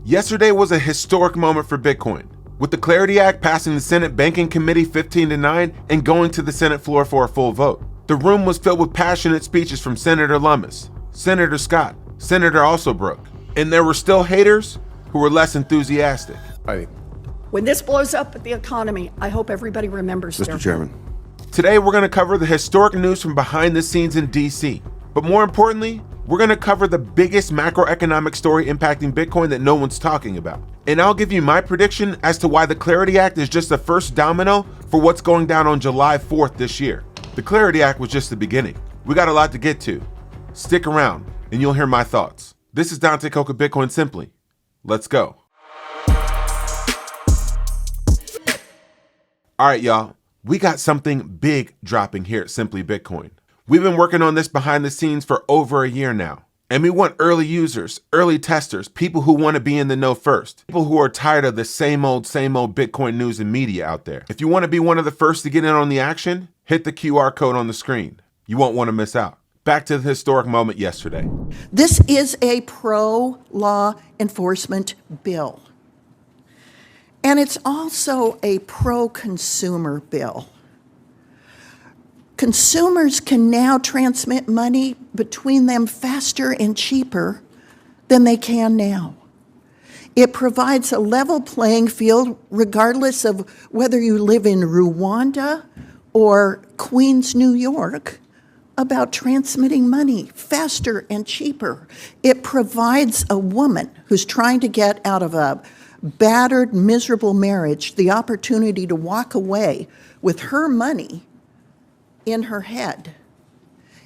Yesterday was a historic moment for Bitcoin, with the Clarity Act passing the Senate Banking Committee 15-9 and going to the Senate floor for a full vote. The room was filled with passionate speeches from Senator Lummis, Senator Scott, Senator Alsobrook, and there were still haters who were less enthusiastic. When this blows up at the economy, I hope everybody remembers Mr. Chairman. Today, we're going to cover the historic news from behind the scenes in DC. But more importantly, we're going to cover the biggest macroeconomic story impacting Bitcoin that no one's talking about. And I'll give you my prediction as to why the Clarity Act is just the first domino for what's going down on July 4th this year. The Clarity Act was just the beginning. We got a lot to get to. Stick around and you'll hear my thoughts. This is Dante Coca Bitcoin Simply. Let's go. All right, y'all. We got something big dropping here at Simply Bitcoin. We've been working on this behind the scenes for over a year now. And we want early users, early testers, people who want to be in the know first, people who are tired of the same old Bitcoin news and media out there. If you want to be one of the first to get in on the action, hit the QR code on the screen. You won't want to miss out. Back to the historic moment yesterday. This is a pro-law enforcement bill. And it's also a pro-consumer bill. Consumers can now transmit money between them faster and cheaper than they can now. It provides a level playing field regardless of whether you live in Rwanda or Queens, New York, about transmitting money faster and cheaper. It provides a woman who's trying to get out of a battered, miserable marriage the opportunity to walk away with her money in her head.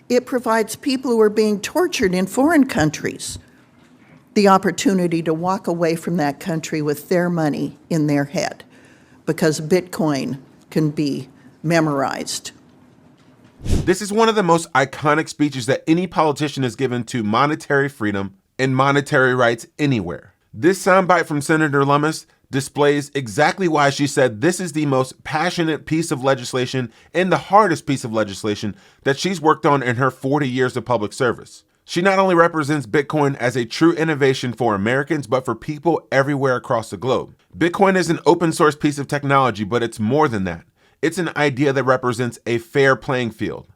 It provides people who are being tortured in foreign countries the opportunity to walk away from that country with their money in their head, because Bitcoin can be memorized. This is one of the most iconic speeches that any politician has given to monetary freedom and monetary rights anywhere. This soundbite from Senator Lummis displays exactly why she said this is the most passionate piece of legislation and the hardest piece of legislation that she's worked on in her 40 years of public service. She not only represents Bitcoin as a true innovation for Americans, but for people everywhere across the globe. Bitcoin is an open source piece of technology, but it's more than that. It's an idea that represents a fair playing field,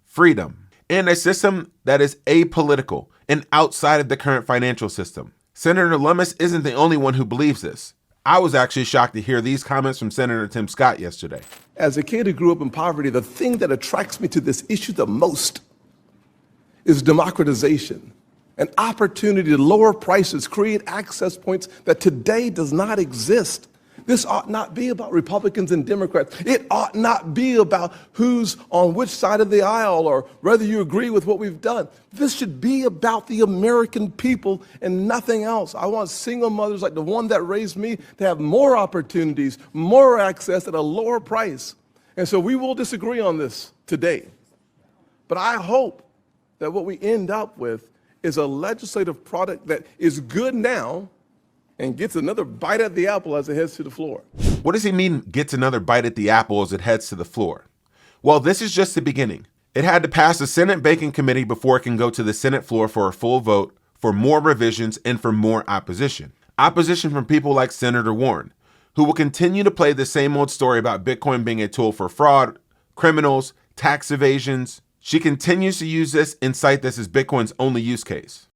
freedom, and a system that is apolitical and outside of the current financial system. Senator Lummis isn't the only one who believes this. I was actually shocked to hear these comments from Senator Tim Scott yesterday. As a kid who grew up in poverty, the thing that attracts me to this issue the most is democratization, an opportunity to lower prices, create access points that today does not exist. This ought not be about Republicans and Democrats. It ought not be about who's on which side of the aisle or whether you agree with what we've done. This should be about the American people and nothing else. I want single mothers like the one that raised me to have more opportunities, more access at a lower price. And so we will disagree on this today. But I hope that what we end up with is a legislative product that is good now and gets another bite at the apple as it heads to the floor. What does he mean, gets another bite at the apple as it heads to the floor? Well, this is just the beginning. It had to pass the Senate Banking Committee before it can go to the Senate floor for a full vote, for more revisions, and for more opposition. Opposition from people like Senator Warren, who will continue to play the same old story about Bitcoin being a tool for fraud, criminals, tax evasions. She continues to use this and cite this as Bitcoin's only use case.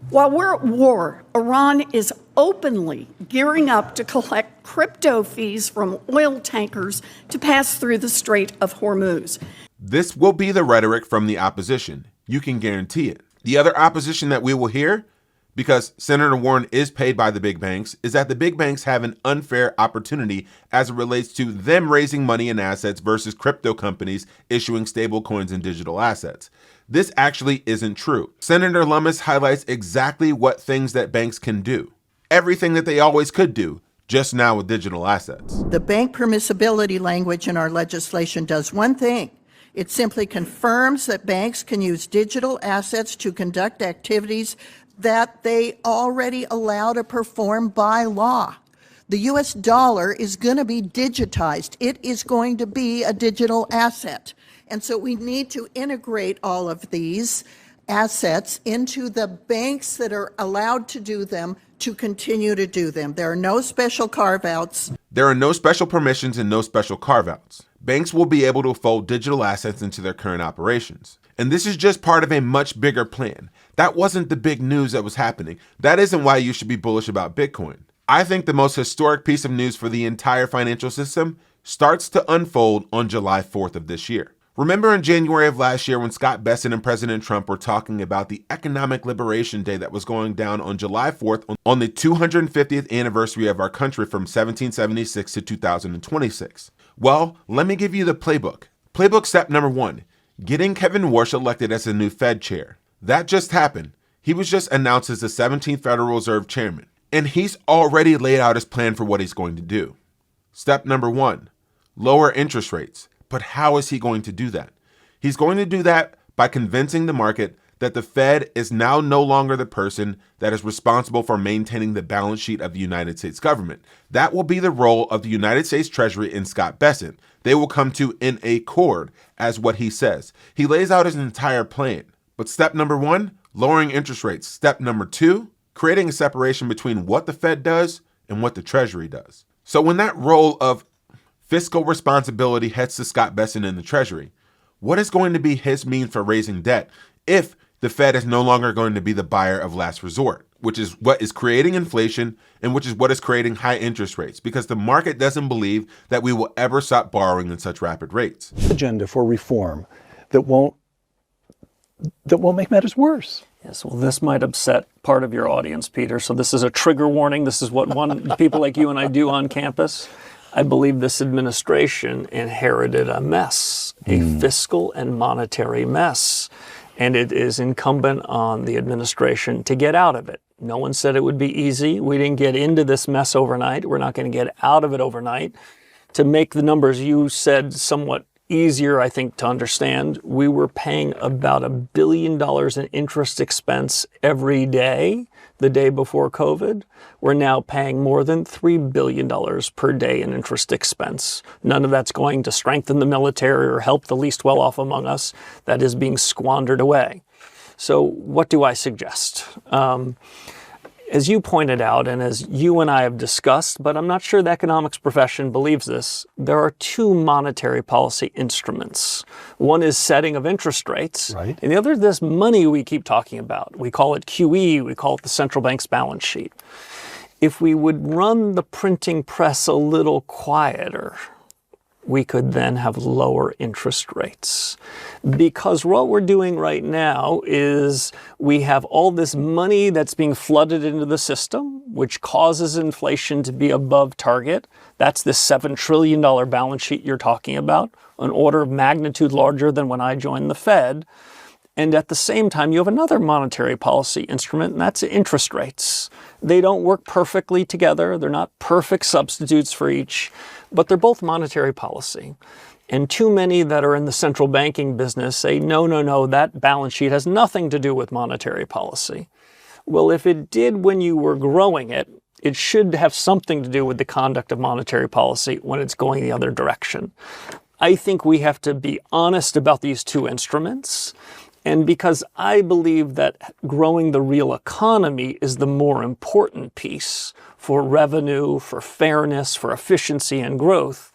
While we're at war, Iran is openly gearing up to collect crypto fees from oil tankers to pass through the Strait of Hormuz. This will be the rhetoric from the opposition. You can guarantee it. The other opposition that we will hear, because Senator Warren is paid by the big banks, is that the big banks have an unfair opportunity as it relates to them raising money and assets versus crypto companies issuing stable coins and digital assets. This actually isn't true. Senator Lummis highlights exactly what things that banks can do. Everything that they always could do, just now with digital assets. The bank permissibility language in our legislation does one thing. It simply confirms that banks can use digital assets to conduct activities that they already allow to perform by law. The US dollar is going to be digitized. It is going to be a digital asset. And so we need to integrate all of these assets into the banks that are allowed to do them to continue to do them. There are no special carve-outs. There are no special permissions and no special carve-outs. Banks will be able to fold digital assets into their current operations. And this is just part of a much bigger plan. That wasn't the big news that was happening. That isn't why you should be bullish about Bitcoin. I think the most historic piece of news for the entire financial system starts to unfold on July 4th of this year. Remember in January of last year when Scott Bessent and President Trump were talking about the Economic Liberation Day that was going down on July 4th on the 250th anniversary of our country from 1776 to 2026? Well, let me give you the playbook. Playbook step number 1, getting Kevin Warsh elected as the new Fed chair. That just happened. He was just announced as the 17th Federal Reserve chairman, and he's already laid out his plan for what he's going to do. Step number 1, lower interest rates. But how is he going to do that? He's going to do that by convincing the market that the Fed is now no longer the person that is responsible for maintaining the balance sheet of the United States government. That will be the role of the United States Treasury and Scott Bessent. They will come to an accord as what he says. He lays out his entire plan. But step number 1, lowering interest rates. Step number 2, creating a separation between what the Fed does and what the Treasury does. So when that role of fiscal responsibility heads to Scott Bessent in the Treasury, what is going to be his means for raising debt if the Fed is no longer going to be the buyer of last resort, which is what is creating inflation and which is what is creating high interest rates, because the market doesn't believe that we will ever stop borrowing at such rapid rates. Agenda for reform that won't make matters worse. Yes, well, this might upset part of your audience, Peter. So this is a trigger warning. This is what people like you and I do on campus. I believe this administration inherited a mess, a fiscal and monetary mess, and it is incumbent on the administration to get out of it. No one said it would be easy. We didn't get into this mess overnight. We're not going to get out of it overnight. To make the numbers you said somewhat easier, I think, to understand, we were paying about $1 billion in interest expense every day the day before COVID. We're now paying more than $3 billion per day in interest expense. None of that's going to strengthen the military or help the least well-off among us. That is being squandered away. So what do I suggest? As you pointed out, and as you and I have discussed, but I'm not sure the economics profession believes this, there are two monetary policy instruments. One is setting of interest rates, right, and the other is this money we keep talking about. We call it QE, we call it the central bank's balance sheet. If we would run the printing press a little quieter, we could then have lower interest rates. Because what we're doing right now is we have all this money that's being flooded into the system, which causes inflation to be above target. That's the $7 trillion balance sheet you're talking about, an order of magnitude larger than when I joined the Fed. And at the same time, you have another monetary policy instrument, and that's interest rates. They don't work perfectly together. They're not perfect substitutes for each, but they're both monetary policy. And too many that are in the central banking business say, no, that balance sheet has nothing to do with monetary policy. Well, if it did when you were growing it, it should have something to do with the conduct of monetary policy when it's going the other direction. I think we have to be honest about these two instruments. And because I believe that growing the real economy is the more important piece for revenue, for fairness, for efficiency and growth,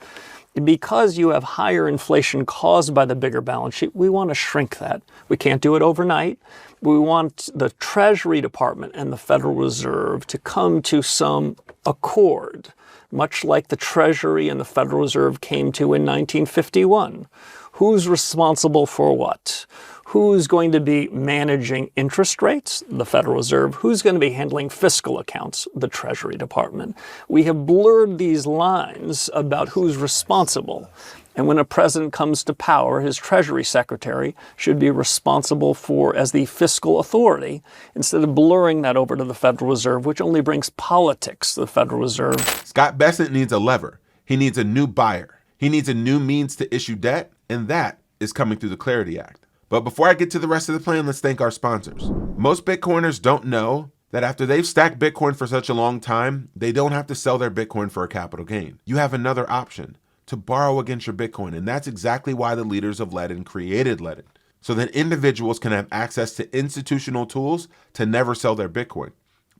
because you have higher inflation caused by the bigger balance sheet, we want to shrink that. We can't do it overnight. We want the Treasury Department and the Federal Reserve to come to some accord, much like the Treasury and the Federal Reserve came to in 1951. Who's responsible for what? Who's going to be managing interest rates? The Federal Reserve. Who's going to be handling fiscal accounts? The Treasury Department. We have blurred these lines about who's responsible. And when a president comes to power, his Treasury Secretary should be responsible for as the fiscal authority, instead of blurring that over to the Federal Reserve, which only brings politics to the Federal Reserve. Scott Bessent needs a lever. He needs a new buyer. He needs a new means to issue debt, and that is coming through the Clarity Act. But before I get to the rest of the plan, let's thank our sponsors. Most Bitcoiners don't know that after they've stacked Bitcoin for such a long time, they don't have to sell their Bitcoin for a capital gain. You have another option, to borrow against your Bitcoin. And that's exactly why the leaders of Ledn created Ledn, so that individuals can have access to institutional tools to never sell their Bitcoin.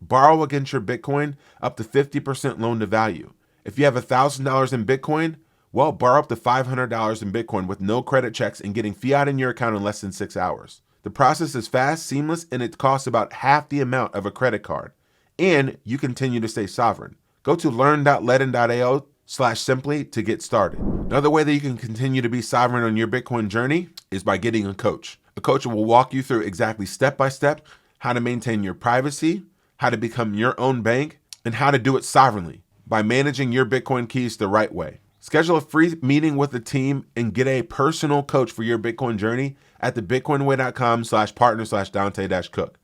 Borrow against your Bitcoin up to 50% loan to value. If you have $1,000 in Bitcoin, well, borrow up to $500 in Bitcoin with no credit checks and getting fiat in your account in less than 6 hours. The process is fast, seamless, and it costs about half the amount of a credit card. And you continue to stay sovereign. Go to learn.ledn.ao/simply to get started. Another way that you can continue to be sovereign on your Bitcoin journey is by getting a coach. A coach will walk you through exactly step by step how to maintain your privacy, how to become your own bank, and how to do it sovereignly by managing your Bitcoin keys the right way. Schedule a free meeting with the team and get a personal coach for your Bitcoin journey at thebitcoinway.com/partner/Dante-Cook.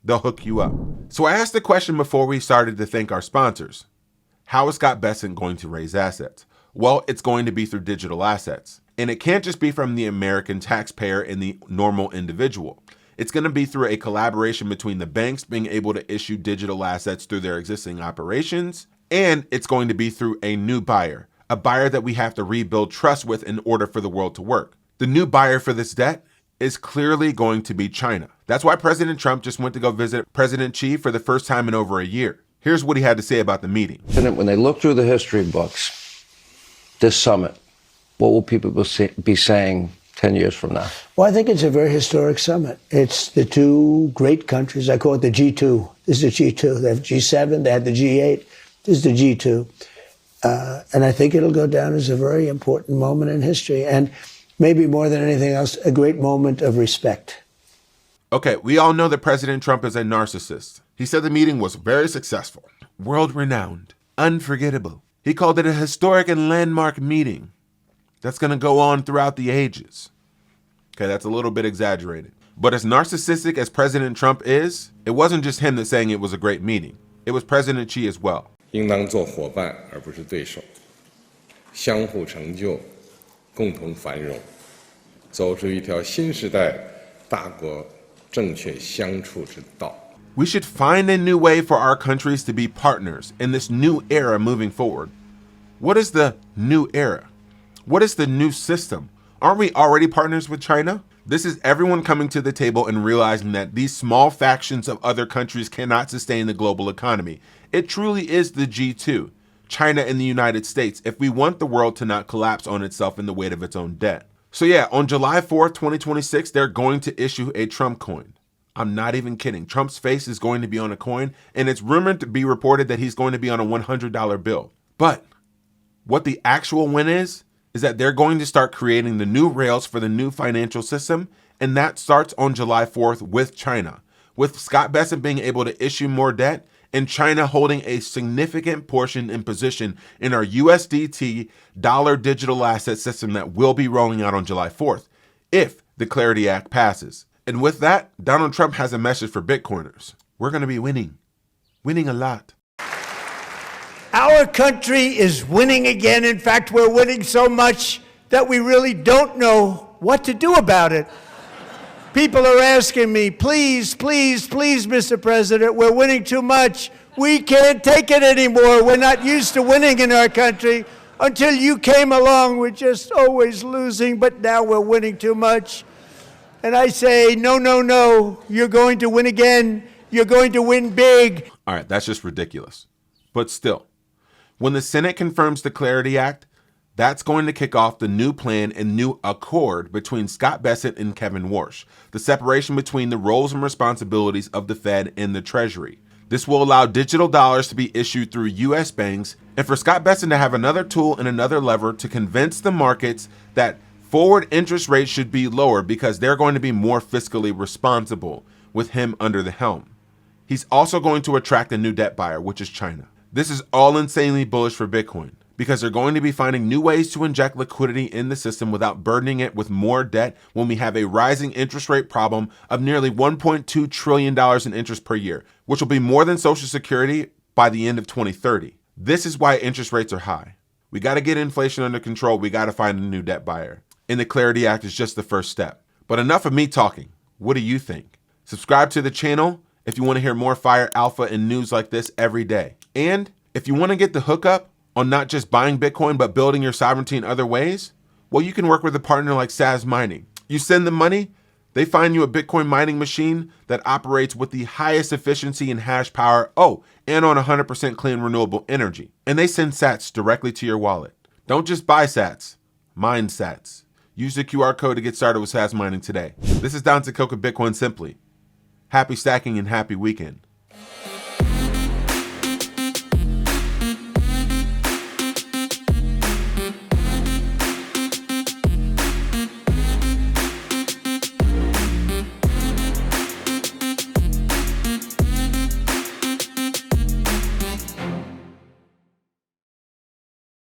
They'll hook you up. So I asked the question before we started to thank our sponsors. How is Scott Bessent going to raise assets? Well, it's going to be through digital assets. And it can't just be from the American taxpayer and the normal individual. It's going to be through a collaboration between the banks being able to issue digital assets through their existing operations. And it's going to be through a new buyer, a buyer that we have to rebuild trust with in order for the world to work. The new buyer for this debt is clearly going to be China. That's why President Trump just went to go visit President Xi for the first time in over a year. Here's what he had to say about the meeting. When they look through the history books, this summit, what will people be saying 10 years from now? Well, I think it's a very historic summit. It's the two great countries. I call it the G2. This is the G2. They have G7, they had the G8. This is the G2. And I think it'll go down as a very important moment in history. And maybe more than anything else, a great moment of respect. Okay, we all know that President Trump is a narcissist. He said the meeting was very successful, world-renowned, unforgettable. He called it a historic and landmark meeting that's going to go on throughout the ages. Okay, that's a little bit exaggerated. But as narcissistic as President Trump is, it wasn't just him that's saying it was a great meeting. It was President Xi as well. 应当做伙伴而不是对手，相互成就，共同繁荣，走出一条新时代大国正确相处之道。 We should find a new way for our countries to be partners in this new era moving forward. What is the new era? What is the new system? Aren't we already partners with China? This is everyone coming to the table and realizing that these small factions of other countries cannot sustain the global economy. It truly is the G2, China and the United States, if we want the world to not collapse on itself in the weight of its own debt. So yeah, on July 4th, 2026, they're going to issue a Trump coin. I'm not even kidding. Trump's face is going to be on a coin, and it's rumored to be reported that he's going to be on a $100 bill. But what the actual win is that they're going to start creating the new rails for the new financial system, and that starts on July 4th with China, with Scott Bessent being able to issue more debt and China holding a significant portion and position in our USDT dollar digital asset system that will be rolling out on July 4th, if the Clarity Act passes. And with that, Donald Trump has a message for Bitcoiners. We're going to be winning a lot. Our country is winning again. In fact, we're winning so much that we really don't know what to do about it. People are asking me, please, please, please, Mr. President, we're winning too much. We can't take it anymore. We're not used to winning in our country. Until you came along, we're just always losing, but now we're winning too much. And I say, no, no, no, you're going to win again. You're going to win big. All right, that's just ridiculous. But still, when the Senate confirms the Clarity Act, that's going to kick off the new plan and new accord between Scott Bessent and Kevin Warsh, the separation between the roles and responsibilities of the Fed and the Treasury. This will allow digital dollars to be issued through U.S. banks and for Scott Bessent to have another tool and another lever to convince the markets that forward interest rates should be lower because they're going to be more fiscally responsible with him under the helm. He's also going to attract a new debt buyer, which is China. This is all insanely bullish for Bitcoin because they're going to be finding new ways to inject liquidity in the system without burdening it with more debt when we have a rising interest rate problem of nearly $1.2 trillion in interest per year, which will be more than Social Security by the end of 2030. This is why interest rates are high. We got to get inflation under control. We got to find a new debt buyer. And the Clarity Act is just the first step. But enough of me talking. What do you think? Subscribe to the channel if you want to hear more fire alpha and news like this every day. And if you want to get the hookup on not just buying Bitcoin, but building your sovereignty in other ways, well, you can work with a partner like Saz Mining. You send them money, They find you a Bitcoin mining machine that operates with the highest efficiency and hash power, and on 100% clean renewable energy. And they send sats directly to your wallet. Don't just buy sats, mine sats. Use the QR code to get started with sats mining today. This is Don Tekoka Bitcoin Simply. Happy stacking and happy weekend.